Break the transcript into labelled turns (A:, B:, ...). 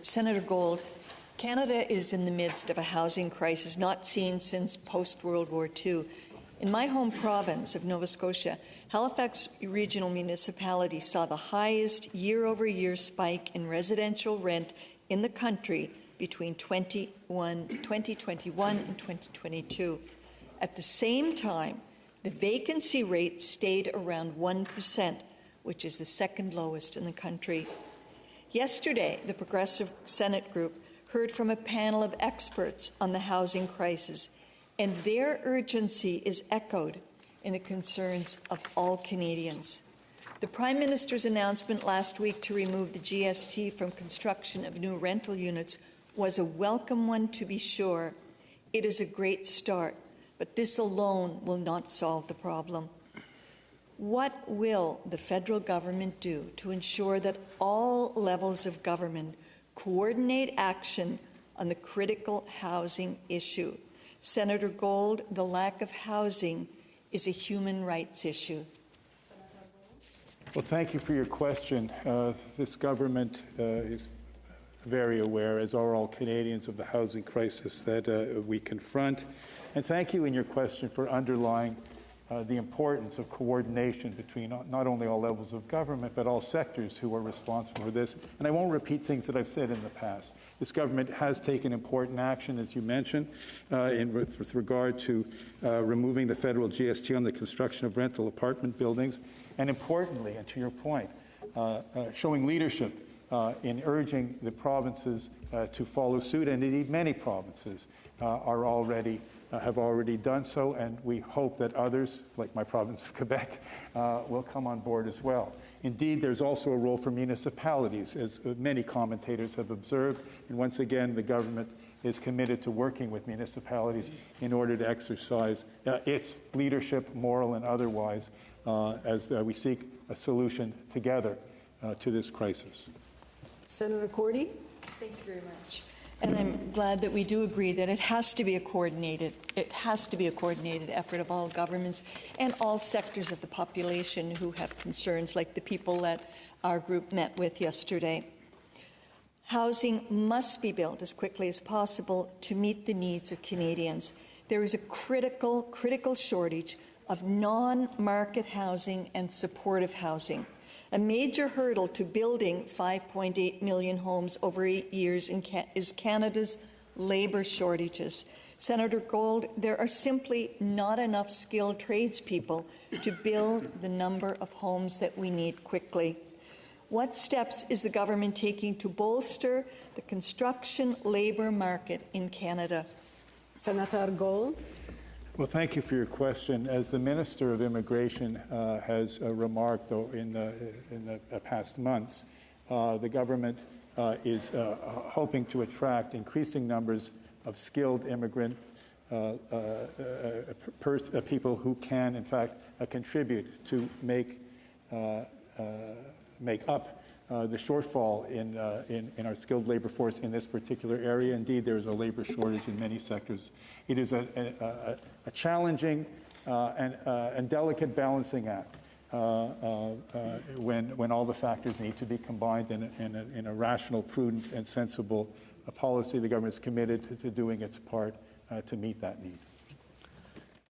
A: Senator Gold, Canada is in the midst of a housing crisis not seen since post-World War II. In my home province of Nova Scotia, Halifax Regional Municipality saw the highest year-over-year spike in residential rent in the country between 2021 and 2022. At the same time, the vacancy rate stayed around 1%, which is the second lowest in the country. Yesterday, the Progressive Senate Group heard from a panel of experts on the housing crisis, and their urgency is echoed in the concerns of all Canadians. The Prime Minister's announcement last week to remove the GST from construction of new rental units was a welcome one, to be sure. It is a great start, but this alone will not solve the problem. What will the federal government do to ensure that all levels of government coordinate action on the critical housing issue? Senator Gold, the lack of housing is a human rights issue.
B: Well, thank you for your question. This government is very aware, as are all Canadians, of the housing crisis that we confront. And thank you in your question for underlying the importance of coordination between not only all levels of government, but all sectors who are responsible for this. And I won't repeat things that I've said in the past. This government has taken important action, as you mentioned, with regard to removing the federal GST on the construction of rental apartment buildings. And importantly, and to your point, showing leadership in urging the provinces to follow suit, and indeed many provinces have already done so, and we hope that others, like my province of Quebec, will come on board as well. Indeed, there's also a role for municipalities, as many commentators have observed, and once again, the government is committed to working with municipalities in order to exercise its leadership, moral and otherwise, as we seek a solution together to this crisis.
C: Senator Cordy?
A: Thank you very much. And I'm glad that we do agree that it has to be a coordinated effort of all governments and all sectors of the population who have concerns, like the people that our group met with yesterday. Housing must be built as quickly as possible to meet the needs of Canadians. There is a critical shortage of non-market housing and supportive housing. A major hurdle to building 5.8 million homes over 8 years is Canada's labour shortages. Senator Gold, there are simply not enough skilled tradespeople to build the number of homes that we need quickly. What steps is the government taking to bolster the construction labour market in Canada?
C: Senator Gold?
B: Well, thank you for your question. As the Minister of Immigration has remarked in the past months, the government is hoping to attract increasing numbers of skilled immigrant people who can, in fact, contribute to make up the shortfall in our skilled labor force in this particular area. Indeed, there is a labor shortage in many sectors. It is a challenging and delicate balancing act when all the factors need to be combined in a rational, prudent, and sensible policy. The government is committed to doing its part to meet that need.